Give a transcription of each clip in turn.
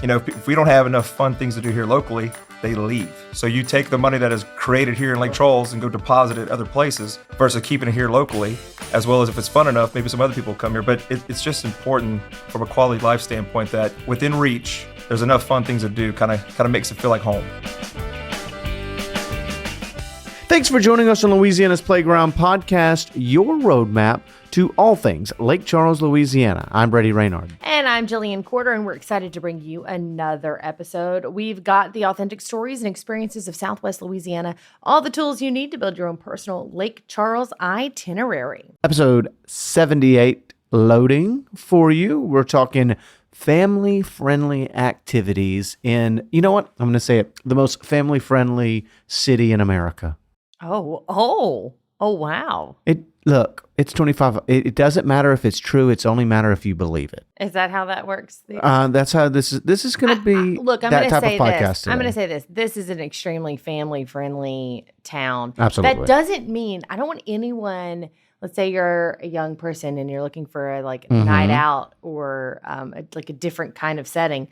If we don't have enough fun things to do here locally, they leave. So you take the money that is created here in Lake Charles and go deposit it other places versus keeping it here locally, as well as if it's fun enough, maybe some other people come here. But it's just important from a quality life standpoint that within reach, there's enough fun things to do, kind of makes it feel like home. Thanks for joining us on Louisiana's Playground Podcast, your roadmap to all things Lake Charles, Louisiana. I'm Brady Raynard. And I'm Jillian Corder, and we're excited to bring you another episode. We've got the authentic stories and experiences of Southwest Louisiana, all the tools you need to build your own personal Lake Charles itinerary. Episode 78 loading for you. We're talking family-friendly activities in, you know what? I'm going to say it, the most family-friendly city in America. Oh, wow. It's 25. It doesn't matter if it's true. It's only matter if you believe it. Is that how that works? That's how this is going to be. Look, I'm that going to type of say podcast this. today. I'm going to say this. This is an extremely family-friendly town. Absolutely. That doesn't mean I don't want anyone. Let's say you're a young person and you're looking for a night out or a different kind of setting.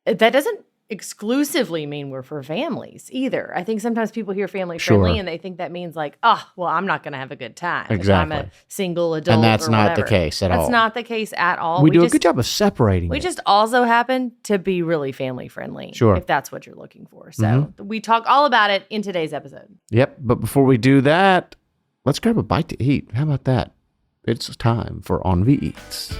That doesn't exclusively mean we're for families either. I think sometimes people hear family friendly and they think that means I'm not going to have a good time. Exactly. If I'm a single adult, and that's or not whatever. the case at all. That's not the case at all. We do a good job of separating. We just also happen to be really family friendly. Sure. If that's what you're looking for. So we talk all about it in today's episode. Yep. But before we do that, let's grab a bite to eat. How about that? It's time for Envy Eats.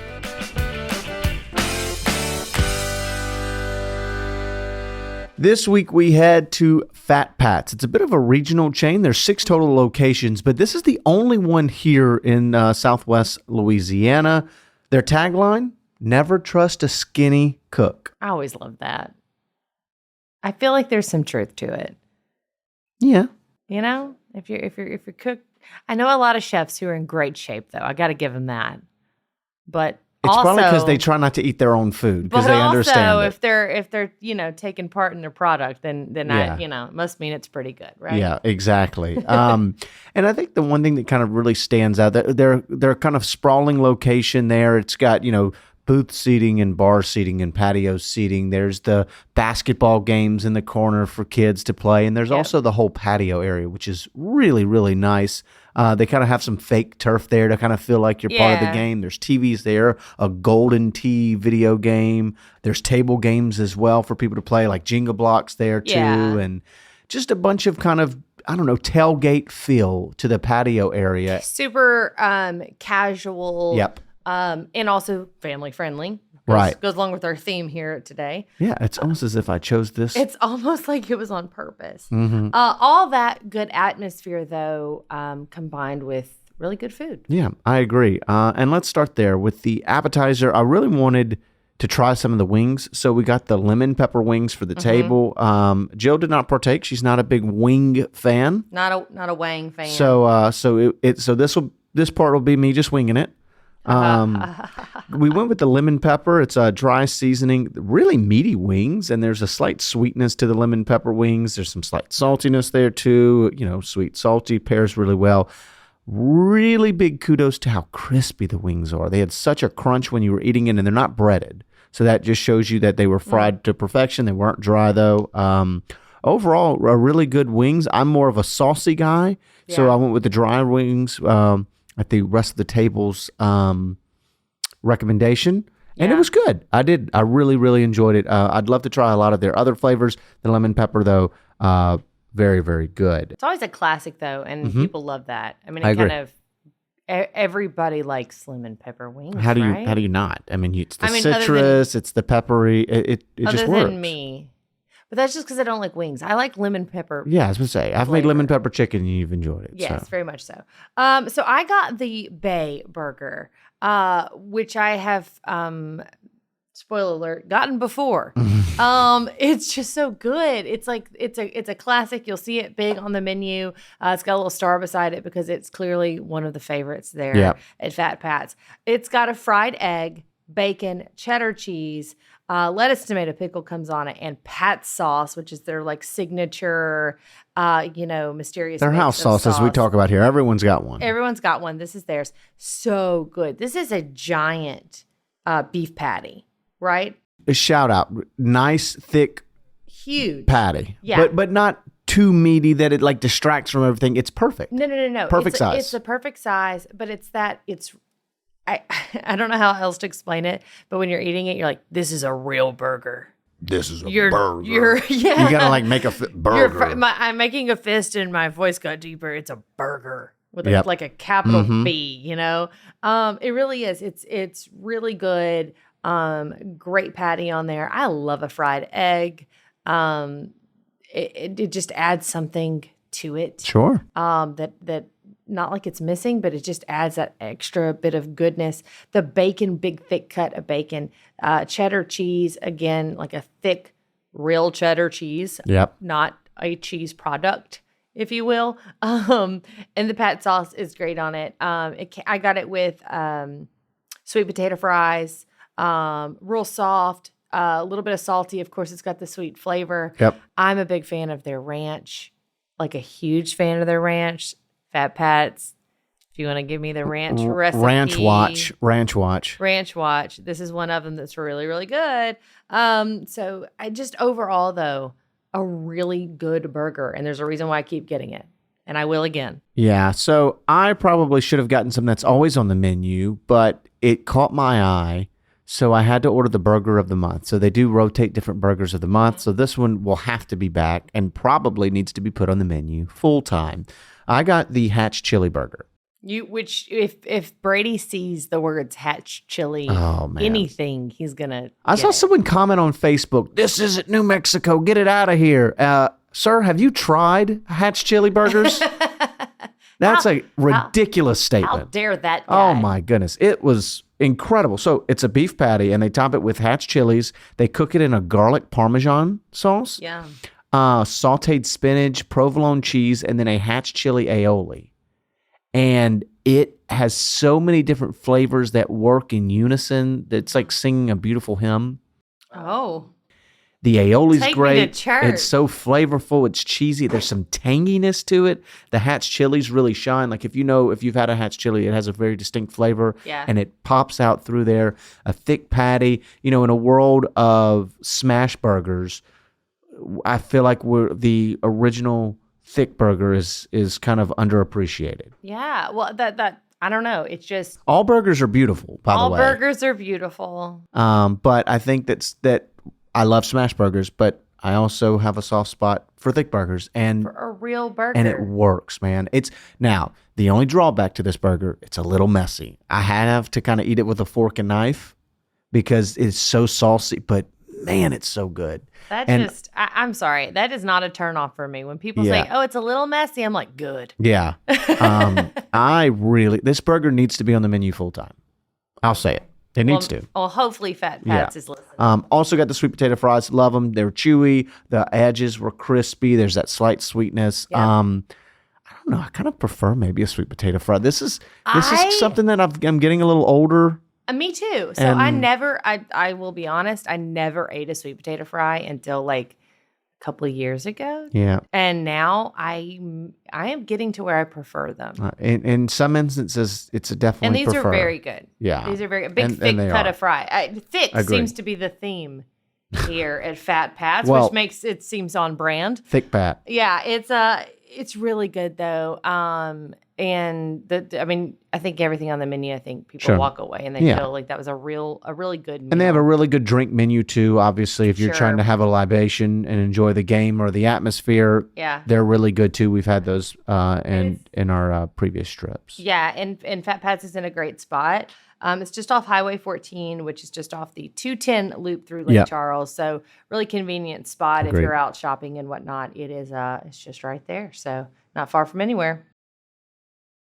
This week we head to Fat Pat's. It's a bit of a regional chain. There's 6 total locations, but this is the only one here in Southwest Louisiana. Their tagline, never trust a skinny cook. I always love that. I feel like there's some truth to it. Yeah. If you cook, I know a lot of chefs who are in great shape though. I got to give them that. But it's probably because they try not to eat their own food because they understand it. If they're taking part in their product, then it must mean it's pretty good, right? Yeah, exactly. And I think the one thing that kind of really stands out, they're kind of sprawling location there. It's got booth seating and bar seating and patio seating. There's the basketball games in the corner for kids to play, and there's also the whole patio area, which is really, really nice. They kind of have some fake turf there to kind of feel like you're part of the game. There's TVs there, a Golden Tee video game. There's table games as well for people to play, like Jenga blocks there too. Yeah. And just a bunch of kind of, tailgate feel to the patio area. Super casual. Yep. And also family friendly. Right. Goes along with our theme here today. Yeah, it's almost as if I chose this. It's almost like it was on purpose. Mm-hmm. All that good atmosphere, though, combined with really good food. Yeah, I agree. And let's start there with the appetizer. I really wanted to try some of the wings, so we got the lemon pepper wings for the table. Jill did not partake; she's not a big wing fan. Not a Wang fan. So this part will be me just winging it. We went with the lemon pepper. It's a dry seasoning, really meaty wings, and there's a slight sweetness to the lemon pepper wings. There's some slight saltiness there too. Sweet, salty pairs really well. Really big kudos to how crispy the wings are. They had such a crunch when you were eating it, and they're not breaded. So that just shows you that they were fried to perfection. They weren't dry though. Overall, really good wings. I'm more of a saucy guy, so I went with the dry wings. At the rest of the table's recommendation, and it was good. I really, really enjoyed it. I'd love to try a lot of their other flavors. The lemon pepper, though, very, very good. It's always a classic, though, and people love that. I mean, everybody likes lemon pepper wings. How do right? you not? I mean, it's the citrus, it's the peppery. It just works. Other than me. But that's just because I don't like wings. I like lemon pepper. Yeah, I was going to say, I've made lemon pepper chicken and you've enjoyed it. Yes, so. very much so. So I got the Bay Burger, which I have, spoiler alert, gotten before. It's just so good. It's a classic. You'll see it big on the menu. It's got a little star beside it because it's clearly one of the favorites there at Fat Pat's. It's got a fried egg, bacon, cheddar cheese, lettuce, tomato, pickle comes on it, and Pat's sauce, which is their signature, mysterious. Their house sauce, as we talk about here. Everyone's got one. Everyone's got one. This is theirs. So good. This is a giant beef patty, right? A shout out. Nice, thick Huge. patty. Yeah. But not too meaty that it like distracts from everything. It's perfect. No. Perfect size. It's the perfect size, but I don't know how else to explain it, but when you're eating it, you're like, this is a real burger. This is a burger. You gotta like make a burger. I'm making a fist and my voice got deeper. It's a burger with like a capital B, It really is. It's really good. Great patty on there. I love a fried egg. It just adds something to it. Sure. That not like it's missing, but it just adds that extra bit of goodness. The bacon, big thick cut of bacon, cheddar cheese, again, like a thick, real cheddar cheese. Yep. Not a cheese product, if you will. And the pat sauce is great on it. I got it with sweet potato fries, real soft, a little bit of salty. Of course, it's got the sweet flavor. Yep. I'm a big fan of their ranch, like a huge fan of their ranch. Fat Pats, if you want to give me the ranch recipe. Ranch Watch. This is one of them that's really, really good. So I just overall, though, a really good burger. And there's a reason why I keep getting it. And I will again. Yeah. So I probably should have gotten something that's always on the menu, but it caught my eye. So I had to order the burger of the month. So they do rotate different burgers of the month. So this one will have to be back and probably needs to be put on the menu full time. I got the Hatch Chili Burger. Which if Brady sees the words Hatch Chili, anything, he's gonna. I saw someone comment on Facebook, "This isn't New Mexico. Get it out of here." Sir, have you tried Hatch Chili Burgers? That's a ridiculous statement. How dare that guy? Oh my goodness. It was incredible. So it's a beef patty and they top it with Hatch chilies. They cook it in a garlic Parmesan sauce. Yeah. Sauteed spinach, provolone cheese, and then a Hatch chili aioli. And it has so many different flavors that work in unison. It's like singing a beautiful hymn. Oh. The aioli's Take great. me to church. It's so flavorful. It's cheesy. There's some tanginess to it. The Hatch chilies really shine. Like if you've had a Hatch chili, it has a very distinct flavor. Yeah. And it pops out through there. A thick patty. In a world of smash burgers, I feel like the original thick burger is kind of underappreciated. Yeah. Well, that I don't know. It's just all burgers are beautiful, by the way. All burgers are beautiful. But I think that I love smash burgers, but I also have a soft spot for thick burgers and for a real burger. And it works, man. Now, the only drawback to this burger, it's a little messy. I have to kind of eat it with a fork and knife because it's so saucy, but man, it's so good. I'm sorry. That is not a turn off for me. When people say, "Oh, it's a little messy," I'm like, good. Yeah. This burger needs to be on the menu full time. I'll say it. It needs to. Well, hopefully Fat Pats is listening. Also got the sweet potato fries. Love them. They're chewy. The edges were crispy. There's that slight sweetness. Yeah. I don't know. I kind of prefer maybe a sweet potato fry. This is something that I'm getting a little older. Me too. So I will be honest, I never ate a sweet potato fry until like a couple of years ago. Yeah. And now I am getting to where I prefer them. In some instances, it's definitely and these are very good. Yeah. These are very good. Big, thick cut of fry. Thick seems to be the theme here at Fat Pat's, which makes it seems on brand. Thick pat. Yeah. It's really good though. And I think everything on the menu, I think people walk away and they feel like that was a really good meal. And they have a really good drink menu too. Obviously, if you're trying to have a libation and enjoy the game or the atmosphere, they're really good too. We've had those in our previous trips. Yeah, and Fat Pat's is in a great spot. It's just off Highway 14, which is just off the 210 loop through Lake Charles. So really convenient spot if you're out shopping and whatnot. It is. It's just right there. So not far from anywhere.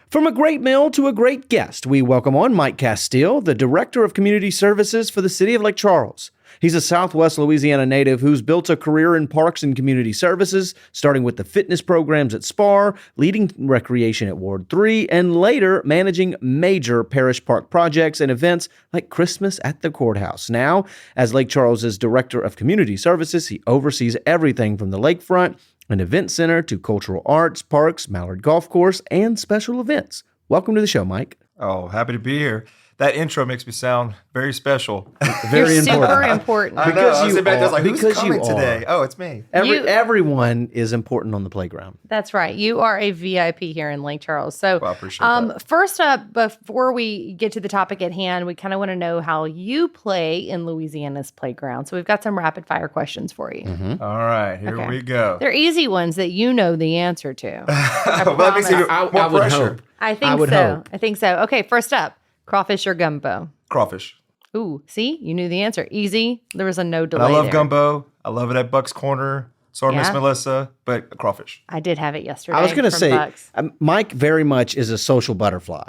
From a great meal to a great guest, we welcome on Mike Castille, the Director of Community Services for the City of Lake Charles. He's a Southwest Louisiana native who's built a career in parks and community services, starting with the fitness programs at SPAR, leading recreation at Ward 3, and later managing major parish park projects and events like Christmas at the Courthouse. Now, as Lake Charles's Director of Community Services, he oversees everything from the lakefront, an event center, to cultural arts, parks, Mallard Golf Course, and special events. Welcome to the show, Mike. Oh, happy to be here. That intro makes me sound very special. Very You're super important. important. I know. Because I was you sitting back there are. like, who's Because you coming are. today? Oh, it's me. Everyone is important on the playground. That's right. You are a VIP here in Lake Charles. So, Well, I appreciate that. first up, before we get to the topic at hand, we kind of want to know how you play in Louisiana's playground. So, we've got some rapid fire questions for you. All right, here Okay. we go. They're easy ones that you know the answer to. Well, that makes it I more would pressure. hope. I think would so. hope. I think so. Okay, first up, crawfish or gumbo? Crawfish. Ooh, see, you knew the answer. Easy. There was a no And delay. I love there. gumbo. I love it at Buck's Corner. Sorry, Miss Yeah? Melissa, but crawfish. I did have it yesterday. I was going to from say, Bucks. Mike very much is a social butterfly.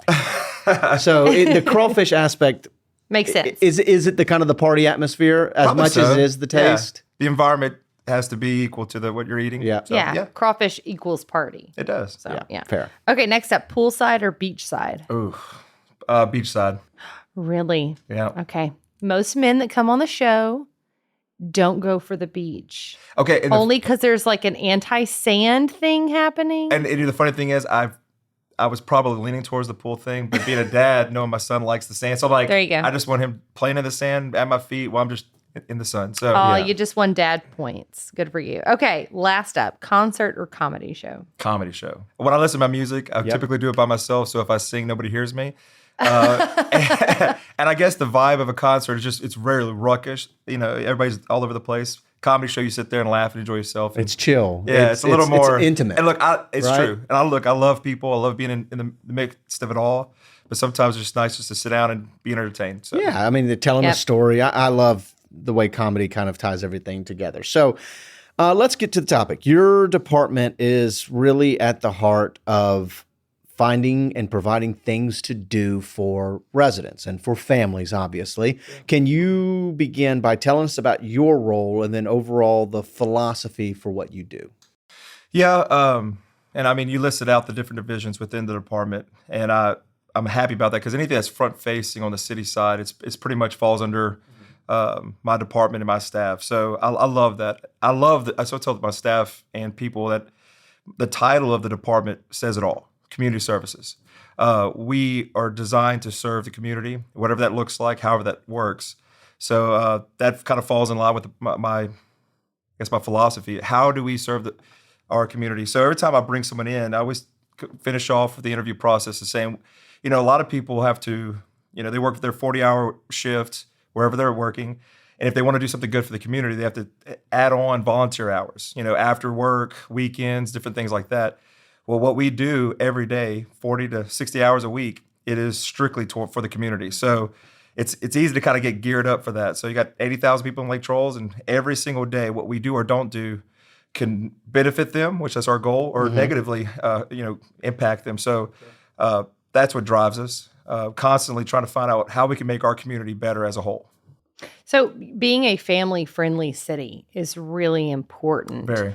So the crawfish aspect, Makes sense. is it the kind of the party atmosphere as Probably much so. as it is the Yeah. taste? The environment has to be equal to what you're eating. Yeah. So, yeah, crawfish equals party. it does. So yeah. Fair. Okay, next up, poolside or beachside? Ooh, beachside. Really? Yeah. Okay. Most men that come on the show don't go for the beach. Okay. And Only because there's like an anti-sand thing happening. the funny thing is, I was probably leaning towards the pool thing, but being a dad, knowing my son likes the sand, so I'm like, There you go. I just want him playing in the sand at my feet while I'm just in the sun. So Oh, yeah. you just won dad points. Good for you. Okay, last up, concert or comedy show? Comedy show. When I listen to my music, I typically do it by myself. So if I sing, nobody hears me. And I guess the vibe of a concert is just, it's rarely ruckish. You know, everybody's all over the place. Comedy show, you sit there and laugh and enjoy yourself. It's chill. Yeah, it's a little more it's intimate. And look, it's right? true. And I love people. I love being in the midst of it all. But sometimes it's just nice just to sit down and be entertained. So Yeah, I mean, they're telling Yep. a story. I love the way comedy kind of ties everything together. So let's get to the topic. Your department is really at the heart of finding and providing things to do for residents and for families, obviously. Can you begin by telling us about your role and then overall the philosophy for what you do? Yeah, and I mean, you listed out the different divisions within the department, and I'm happy about that because anything that's front facing on the city side, it's pretty much falls under my department and my staff. So I love that. I so tell my staff and people that the title of the department says it all: community services. We are designed to serve the community, whatever that looks like, however that works. So that kind of falls in line with my philosophy. How do we serve our community? So every time I bring someone in, I always finish off with the interview process of saying, you know, a lot of people have to, you know, they work their 40-hour shift wherever they're working. And if they want to do something good for the community, they have to add on volunteer hours, you know, after work, weekends, different things like that. Well, what we do every day, 40 to 60 hours a week, it is strictly for the community. So it's easy to kind of get geared up for that. So you got 80,000 people in Lake Charles, and every single day, what we do or don't do can benefit them, which is our goal, or negatively, impact them. So that's what drives us, constantly trying to find out how we can make our community better as a whole. So being a family-friendly city is really important. Very.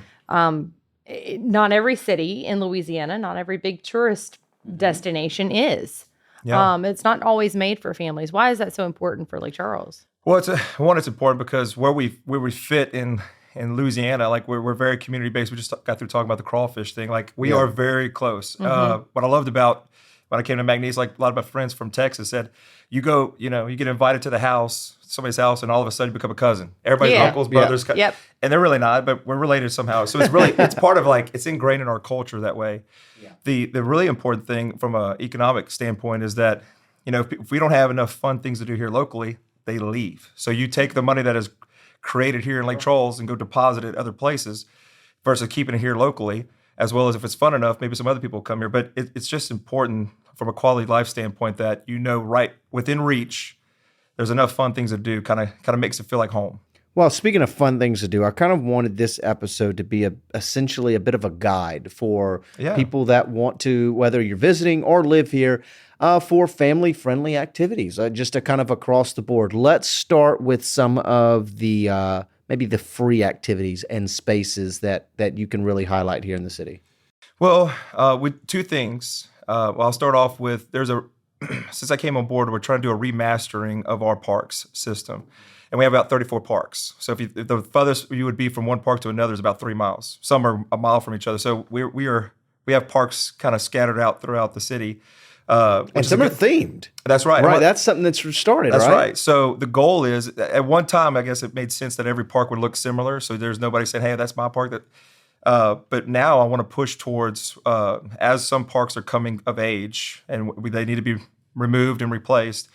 Not every city in Louisiana, not every big tourist destination is. Yeah. It's not always made for families. Why is that so important for Lake Charles? Well, it's important because where we fit in Louisiana, like we're very community based. We just got through talking about the crawfish thing. Like we are very close. What I loved about when I came to McNeese, like a lot of my friends from Texas said, you get invited to the house, somebody's house, and all of a sudden you become a cousin. Everybody's Yeah. uncles, brothers, Yep. and they're really not, but we're related somehow. So it's part of it's ingrained in our culture that way. The really important thing from an economic standpoint is that, you know, if we don't have enough fun things to do here locally, they leave. So you take the money that is created here in Lake Charles and go deposit it other places versus keeping it here locally, as well as if it's fun enough, maybe some other people come here. But it's just important from a quality of life standpoint that, you know, right within reach, there's enough fun things to do, kind of makes it feel like home. Well, speaking of fun things to do, I kind of wanted this episode to be essentially a bit of a guide for people that want to, whether you're visiting or live here, for family-friendly activities, just a kind of across the board. Let's start with some of the maybe the free activities and spaces that you can really highlight here in the city. Well, with two things. I'll start off with since I came on board, we're trying to do a remastering of our parks system. And we have about 34 parks. So if the furthest you would be from one park to another is about 3 miles. Some are a mile from each other. So we have parks kind of scattered out throughout the city. And some are themed. That's right. Right. That's something that's started, That's right? right. So the goal is, at one time, I guess it made sense that every park would look similar. So there's nobody saying, hey, that's my park. But now I want to push towards, as some parks are coming of age and they need to be removed and replaced,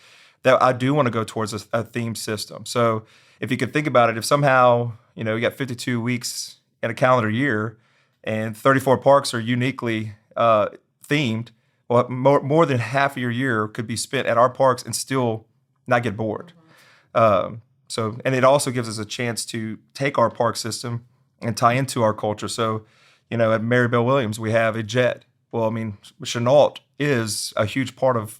that I do want to go towards a theme system. So if you could think about it, if somehow, you got 52 weeks in a calendar year and 34 parks are uniquely themed, well, more than half of your year could be spent at our parks and still not get bored. And it also gives us a chance to take our park system and tie into our culture. So, at Maribel Williams, we have a jet. Well, I mean, Chenault is a huge part of,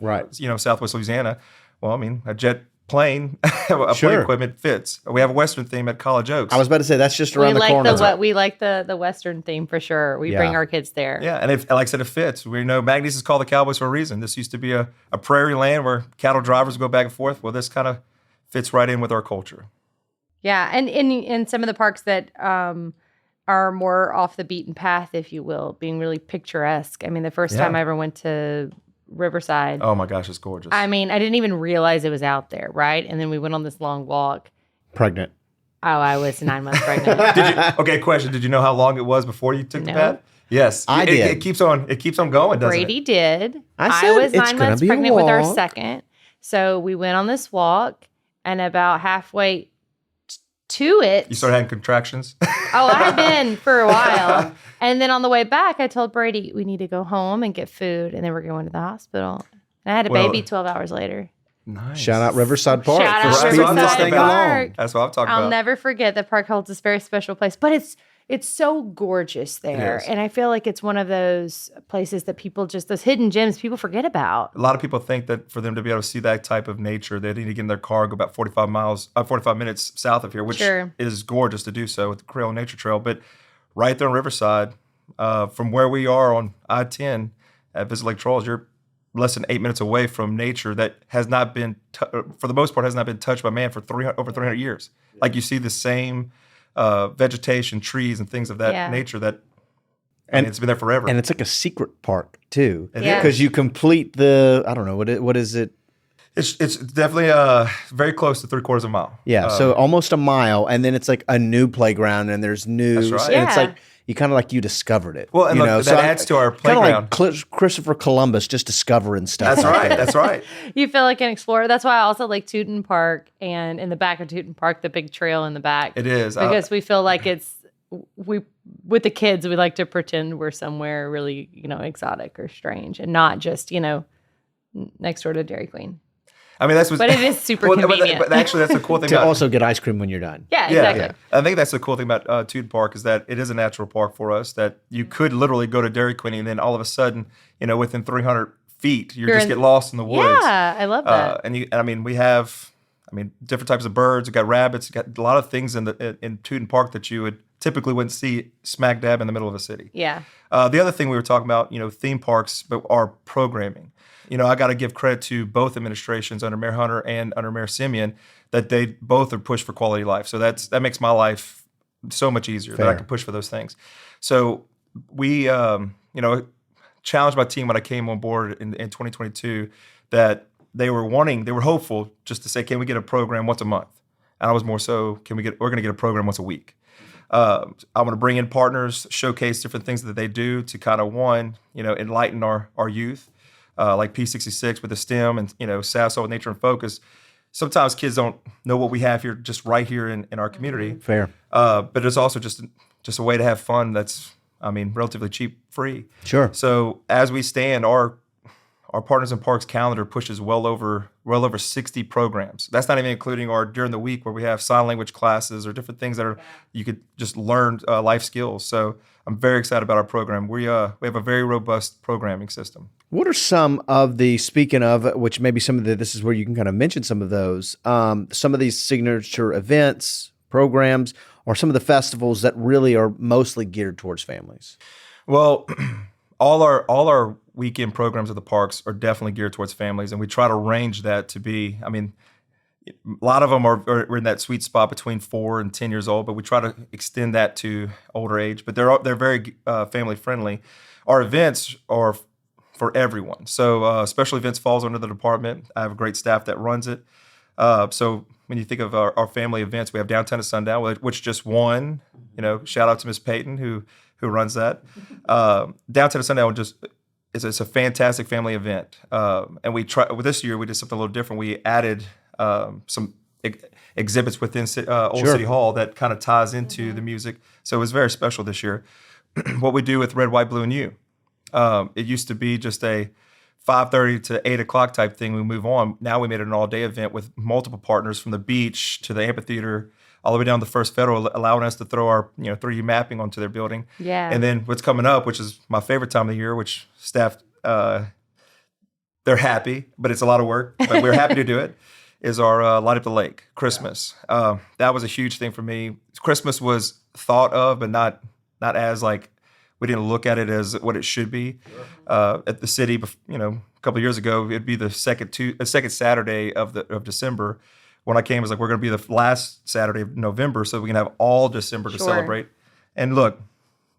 Southwest Louisiana. Well, I mean, a jet plane, plane equipment fits. We have a Western theme at College Oaks. I was about to say, that's just around the corner. We like the Western theme for sure. We bring our kids there. Yeah, and like I said, it fits. We know Magnes is called the Cowboys for a reason. This used to be a prairie land where cattle drivers go back and forth. Well, this kind of fits right in with our culture. Yeah, and in some of the parks that are more off the beaten path, if you will, being really picturesque. I mean, the first time I ever went to Riverside. Oh my gosh, it's gorgeous. I mean, I didn't even realize it was out there, right? And then we went on this long walk. Pregnant. Oh, I was 9 months pregnant. Okay, question. Did you know how long it was before you took the bath? Yes. I did. It keeps on going, doesn't Brady it? did. I was 9 months pregnant with our walk. second. So we went on this walk, and about halfway to it. You started having contractions? Oh, I had been for a while. And then on the way back, I told Brady, we need to go home and get food. And then we're going to the hospital. And I had a baby 12 hours later. Nice. Shout out Riverside Park Shout for out speeding this Riverside thing Park. along. That's what I'm talking about. I'll never forget the park holds this very special place. But it's so gorgeous there. It is. And I feel like it's one of those places that people just, those hidden gems people forget about. A lot of people think that for them to be able to see that type of nature, they need to get in their car, go about 45 minutes south of here, which is gorgeous to do so with the Creole Nature Trail. But right there on Riverside, from where we are on I-10 at Visit Lake Charles, you're less than 8 minutes away from nature that has not been, for the most part, has not been touched by man for over 300 years. Like you see the same vegetation, trees, and things of that nature that, and it's been there forever. And it's like a secret park too. It is. Because you complete the, I don't know, what is it? It's definitely very close to 3/4 of a mile. Yeah, so almost a mile, and then it's like a new playground, and there's new, That's right. and it's like you kind of like you discovered it. Well, and look, that adds to our playground. Kind of like Christopher Columbus just discovering stuff. That's right. That's right. You feel like an explorer. That's why I also like Tooten Park, and in the back of Tooten Park, the big trail in the back. It is. Because we feel like with the kids, we like to pretend we're somewhere really, exotic or strange, and not just, next door to Dairy Queen. I mean, but it is super convenient. But actually, that's the cool thing to about also get ice cream when you're done. Yeah, exactly. Yeah. I think that's the cool thing about Tooten Park is that it is a natural park for us. That you could literally go to Dairy Queen and then all of a sudden, within 300 feet, you just get lost in the woods. Yeah, I love that. We have, different types of birds. We got rabbits. We got a lot of things in Tooten Park that you typically wouldn't see smack dab in the middle of a city. Yeah. The other thing we were talking about, theme parks, but our programming. I got to give credit to both administrations under Mayor Hunter and under Mayor Simeon that they both are pushed for quality life. So that makes my life so much easier that I can push for those things. So we, challenged my team when I came on board in 2022 that they were hopeful just to say, can we get a program once a month? And I was more so, we're going to get a program once a week. I'm going to bring in partners, showcase different things that they do to kind of enlighten our youth. Like P66 with the STEM and, SASO with Nature and Focus. Sometimes kids don't know what we have here, just right here in our community. Fair. But it's also just a way to have fun that's, relatively cheap, free. Sure. So as we stand, our Partners in Parks calendar pushes well over 60 programs. That's not even including our during the week where we have sign language classes or different things that you could just learn life skills. So I'm very excited about our program. We have a very robust programming system. What are some of the, speaking of, which maybe this is where you can kind of mention some of those, some of these signature events, programs, or some of the festivals that really are mostly geared towards families? Well, all our weekend programs at the parks are definitely geared towards families, and we try to range that to be, a lot of them are in that sweet spot between 4 and 10 years old, but we try to extend that to older age, but they're very family friendly. Our events are for everyone. So special events falls under the department. I have a great staff that runs it. So when you think of our family events, we have Downtown to Sundown, which just won. Shout out to Miss Peyton who runs that. Downtown to Sundown it's a fantastic family event. And this year we did something a little different. We added some exhibits within Old City Hall that kind of ties into the music. So it was very special this year. What we do with Red, White, Blue, and You. It used to be just a 5:30 to 8 o'clock type thing. We move on. Now we made it an all-day event with multiple partners from the beach to the amphitheater, all the way down to First Federal, allowing us to throw our 3D mapping onto their building. Yeah. And then what's coming up, which is my favorite time of the year, which staff, they're happy, but it's a lot of work. But we're happy to do it. Is our Light Up the Lake, Christmas. That was a huge thing for me. Christmas was thought of, but not as like, we didn't look at it as what it should be. At the city, a couple of years ago, it'd be the second Saturday of December. When I came, it was like, we're going to be the last Saturday of November, so we can have all December to celebrate. And look,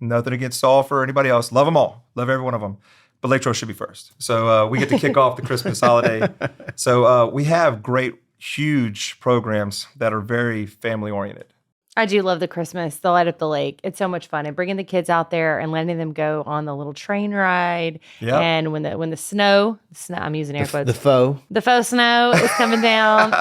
nothing against Saul or anybody else. Love them all. Love every one of them. But Lake Charles should be first. So we get to kick off the Christmas holiday. So we have great, huge programs that are very family-oriented. I do love the Christmas, the Light Up the Lake. It's so much fun. And bringing the kids out there and letting them go on the little train ride. Yep. And when the snow, I'm using air quotes. The faux snow is coming down.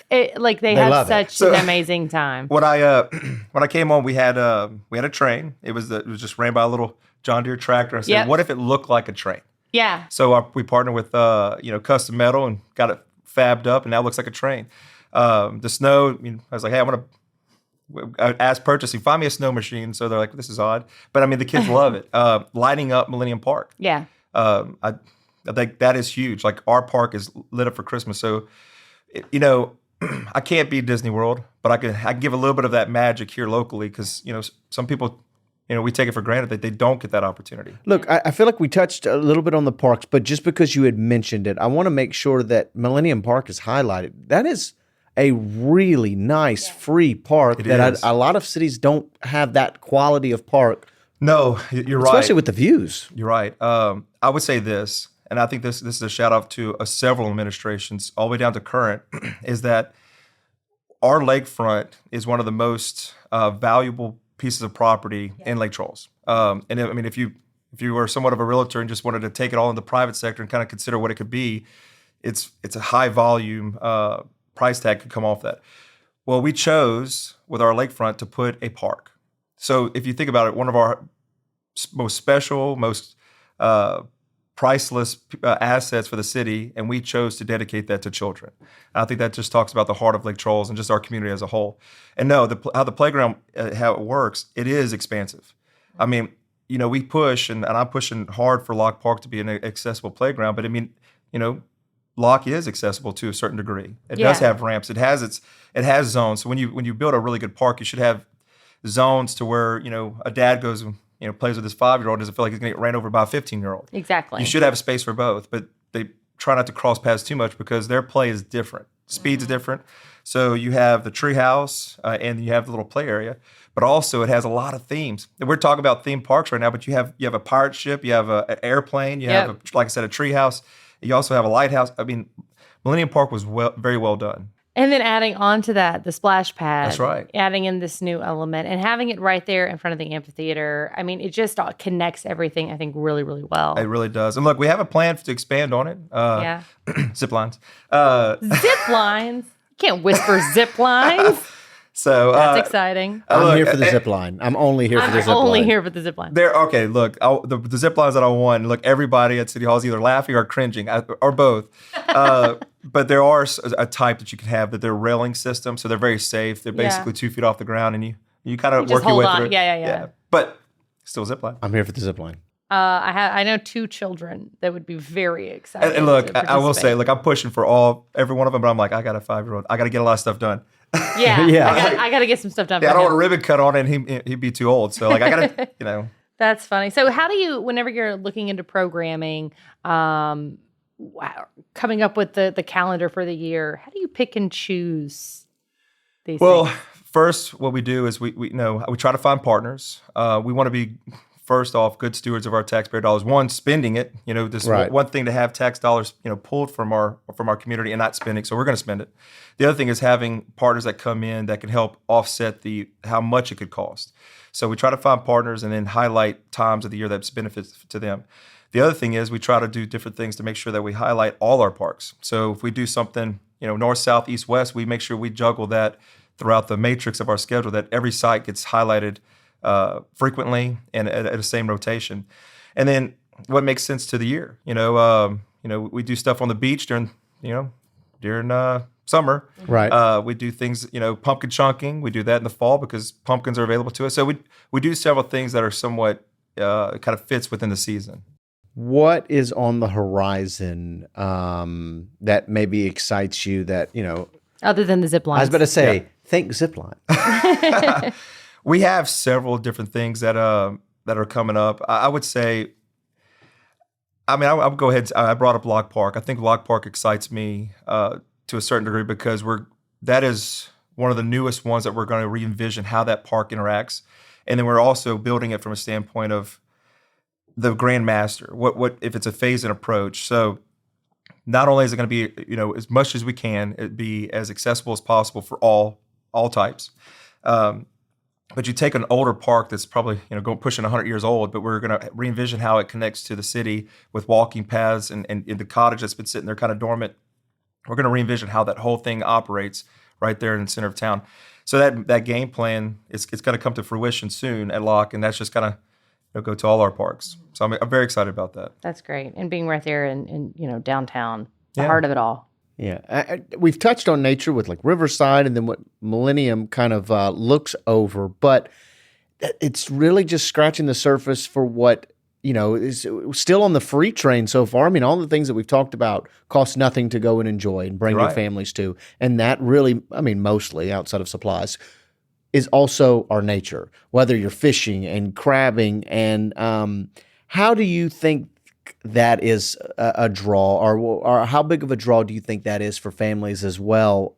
They have such an amazing time. When I came on, we had a train. It was just ran by a little John Deere tractor. I said, what if it looked like a train? Yeah. So we partnered with Custom Metal and got it fabbed up, and now it looks like a train. The snow, I was like, hey, I asked purchasing, find me a snow machine. So they're like, this is odd. But the kids love it. Lighting up Millennium Park. Yeah. I think that is huge. Like, our park is lit up for Christmas. So, I can't be Disney World, but I can give a little bit of that magic here locally because, some people, we take it for granted that they don't get that opportunity. Look, I feel like we touched a little bit on the parks, but just because you had mentioned it, I want to make sure that Millennium Park is highlighted. That is a really nice free park a lot of cities don't have that quality of park. No, you're right. Especially with the views. You're right. I would say this, and I think this is a shout out to several administrations all the way down to current, is that our lakefront is one of the most valuable pieces of property in Lake Charles. If you were somewhat of a realtor and just wanted to take it all in the private sector and kind of consider what it could be, it's a high volume price tag could come off that. Well, we chose with our lakefront to put a park. So if you think about it, one of our most special, most priceless assets for the city, and we chose to dedicate that to children. And I think that just talks about the heart of Lake Charles and just our community as a whole. And no, how the playground, how it works, it is expansive. We push, and I'm pushing hard for Locke Park to be an accessible playground, but Locke is accessible to a certain degree. It does have ramps. It has zones. So when you build a really good park, you should have zones to where a dad goes and plays with his 5-year-old, doesn't feel like he's going to get ran over by a 15-year-old. Exactly. You should have a space for both, but they try not to cross paths too much because their play is different. Speed's different. So you have the tree house and you have the little play area, but also it has a lot of themes. And we're talking about theme parks right now, but you have a pirate ship, you have an airplane, you have like I said, a tree house. You also have a lighthouse. Millennium Park was very well done. And then adding on to that, the splash pad. That's right. Adding in this new element and having it right there in front of the amphitheater. It just connects everything, I think, really, really well. It really does. And look, we have a plan to expand on it. Zip lines. Zip lines? You can't whisper zip lines. So that's exciting. I'm here for the zip line. I'm only here for the zip line. I'm only here for the zip line. Okay, look, the zip lines that I won, look, everybody at City Hall is either laughing or cringing, or both. But there are a type that you can have that they're railing systems, so they're very safe. They're basically 2 feet off the ground, and you kind of work your way through it. Yeah. But still zip line. I'm here for the zip line. I know 2 children that would be very excited. And look, I will say, I'm pushing for every one of them, but I'm like, I got a 5-year-old. I got to get a lot of stuff done. Yeah. I got to get some stuff done. Yeah, I don't want a ribbon cut on it and he'd be too old. So I got to, That's funny. So how do you, whenever you're looking into programming, coming up with the calendar for the year, how do you pick and choose these things? First, what we do is we try to find partners. We want to be first off, good stewards of our taxpayer dollars. One, spending it. This Right. one thing to have tax dollars, pulled from our community and not spending. So we're going to spend it. The other thing is having partners that come in that can help offset how much it could cost. So we try to find partners and then highlight times of the year that's benefits to them. The other thing is we try to do different things to make sure that we highlight all our parks. So if we do something, north, south, east, west, we make sure we juggle that throughout the matrix of our schedule, that every site gets highlighted frequently and at the same rotation. And then what makes sense to the year? We do stuff on the beach during summer. Right. We do things, pumpkin chunking. We do that in the fall because pumpkins are available to us. So we do several things that are somewhat kind of fits within the season. What is on the horizon that maybe excites you that, Other than the zip lines. I was about to say, think zipline. We have several different things that are coming up. I would say, I'll go ahead. I brought up Log Park. I think Log Park excites me to a certain degree because that is one of the newest ones that we're going to re-envision how that park interacts. And then we're also building it from a standpoint of the Grand Master. What if it's a phased approach? So not only is it going to be, as much as we can, it be as accessible as possible for all types. But you take an older park that's probably, pushing 100 years old, but we're going to re-envision how it connects to the city with walking paths and the cottage that's been sitting there kind of dormant. We're going to re-envision how that whole thing operates right there in the center of town. So that game plan, it's going to come to fruition soon at Locke, and that's just kind of go to all our parks. So I'm very excited about that. That's great. And being right there in downtown, the heart of it all. Yeah. We've touched on nature with like Riverside and then what Millennium kind of looks over, but it's really just scratching the surface for what, is still on the free train so far. All the things that we've talked about cost nothing to go and enjoy and bring your families to. And that really, mostly outside of supplies, is also our nature, whether you're fishing and crabbing. And how do you think that is a draw, or how big of a draw do you think that is for families as well?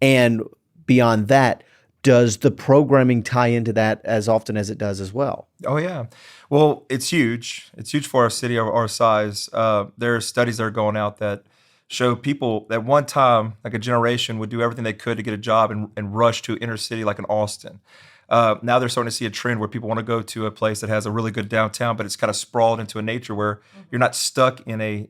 And beyond that, does the programming tie into that as often as it does as well? Oh, yeah. Well, it's huge. It's huge for our city of our size. There are studies that are going out that show people at one time, like a generation, would do everything they could to get a job and rush to inner city like in Austin. Now they're starting to see a trend where people want to go to a place that has a really good downtown, but it's kind of sprawled into a nature where you're not stuck in a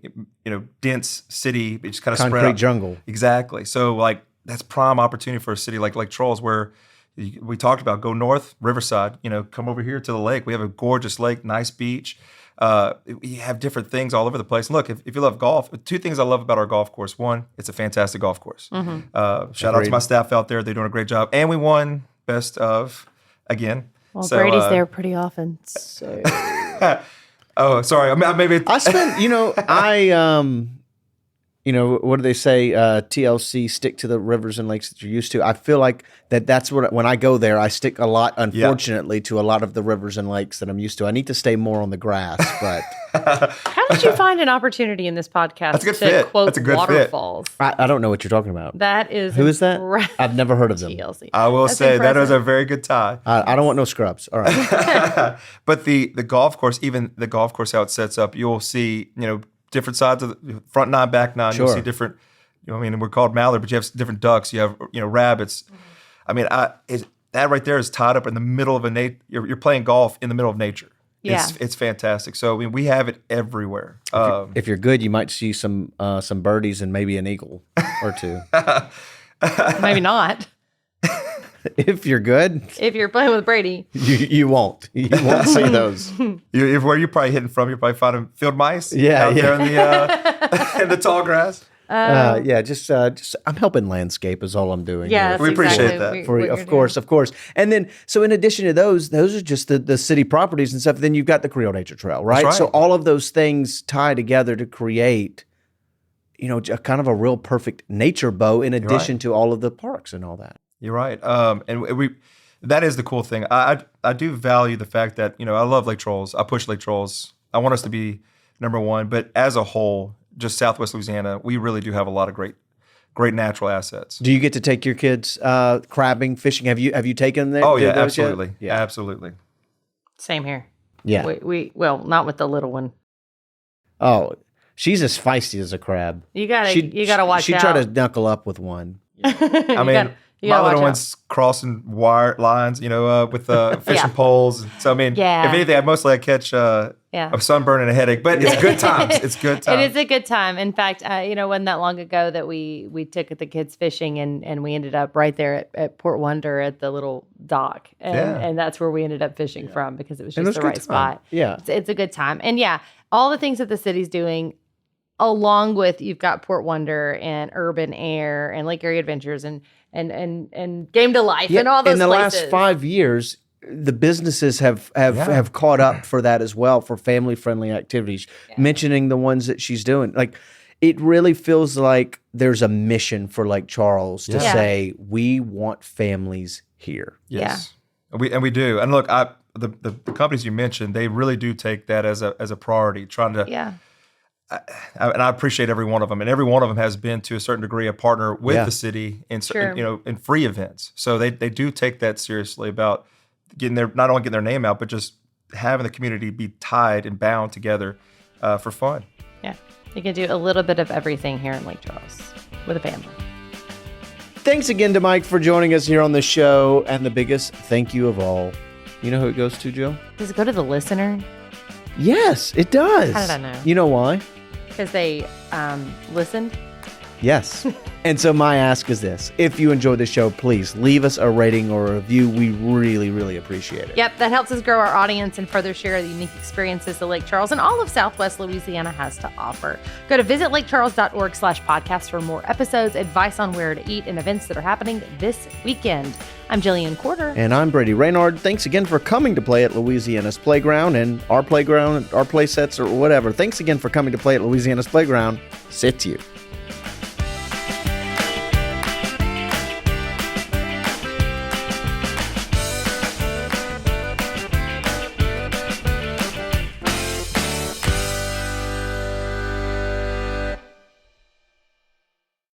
dense city. It's kind of spread Concrete out. jungle. Exactly. So that's prime opportunity for a city like Charles, where we talked about go north, Riverside. Come over here to the lake. We have a gorgeous lake, nice beach. We have different things all over the place. And look, if you love golf, two things I love about our golf course. One, it's a fantastic golf course. Mm-hmm. Shout out to my staff out there. They're doing a great job. And we won best of again. Well, so, Brady's there pretty often. So. Oh, sorry. Maybe I spent, what do they say? TLC, stick to the rivers and lakes that you're used to. I feel like that's what, when I go there, I stick a lot, unfortunately, to a lot of the rivers and lakes that I'm used to. I need to stay more on the grass, but. How did you find an opportunity in this podcast That's a good to fit. quote That's a good waterfalls? I don't know what you're talking about. That is Who is that? I've never heard of them. TLC. I will That's say impressive. that is a very good tie. I don't want no scrubs. All right. But the golf course, even the golf course, how it sets up, you'll see, different sides of the front nine, back nine. Sure. You'll see different, we're called mallard, but you have different ducks. You have, rabbits. That right there is tied up in the middle of you're playing golf in the middle of nature. Yeah. It's fantastic. So, we have it everywhere. If you're good, you might see some birdies and maybe an eagle or two. Maybe not. If you're good, If you're playing with Brady. you won't. You won't see those. Where you're probably hitting from, you're probably finding field mice out there in the in the tall grass. Just I'm helping landscape is all I'm doing. Yeah, here. We appreciate that. Of course. And then, so in addition to those are just the city properties and stuff. Then you've got the Creole Nature Trail, right? That's right. So all of those things tie together to create, a kind of a real perfect nature bow in addition to all of the parks and all that. You're right. And that is the cool thing. I do value the fact that, I love Lake Charles. I push Lake Charles. I want us to be number one. But as a whole, just Southwest Louisiana, we really do have a lot of great natural assets. Do you get to take your kids crabbing, fishing? Have you taken them there? Oh, yeah, those yet? absolutely. Yeah, absolutely. Same here. Yeah. Well, not with the little one. Oh, she's as feisty as a crab. You gotta watch She'd out. try to knuckle up with one. I mean, my little one's crossing wire lines, with fishing poles. So I mean, if anything, I catch a sunburn and a headache. But it's good times. It's good times. It is a good time. In fact, wasn't that long ago that we took the kids fishing and we ended up right there at Port Wonder at the little dock, and that's where we ended up fishing from because it was just the right spot. Yeah, it's a good time, and all the things that the city's doing. Along with you've got Port Wonder and Urban Air and Lake Erie Adventures and Game to Life and all those in the places. last 5 years, the businesses have caught up for that as well, for family friendly activities. Mentioning the ones that she's doing, like it really feels like there's a mission for Lake Charles to say we want families here. Yes, we do. And look, the companies you mentioned, they really do take that as a priority, trying to. And I appreciate every one of them, and every one of them has been to a certain degree a partner with the city in in free events. So they do take that seriously about not only getting their name out, but just having the community be tied and bound together for fun. Yeah, you can do a little bit of everything here in Lake Charles with a family. Thanks again to Mike for joining us here on the show, and the biggest thank you of all. You know who it goes to, Jill? Does it go to the listener? Yes, it does. How did I know? You know why? Because they listened? Yes. And so my ask is this. If you enjoy the show, please leave us a rating or a review. We really, really appreciate it. Yep, that helps us grow our audience and further share the unique experiences that Lake Charles and all of Southwest Louisiana has to offer. Go to visitlakecharles.org/podcast for more episodes, advice on where to eat, and events that are happening this weekend. I'm Jillian Corder. And I'm Brady Raynard. Thanks again for coming to play at Louisiana's Playground and our playground, our play sets or whatever. Thanks again for coming to play at Louisiana's Playground. Sit you.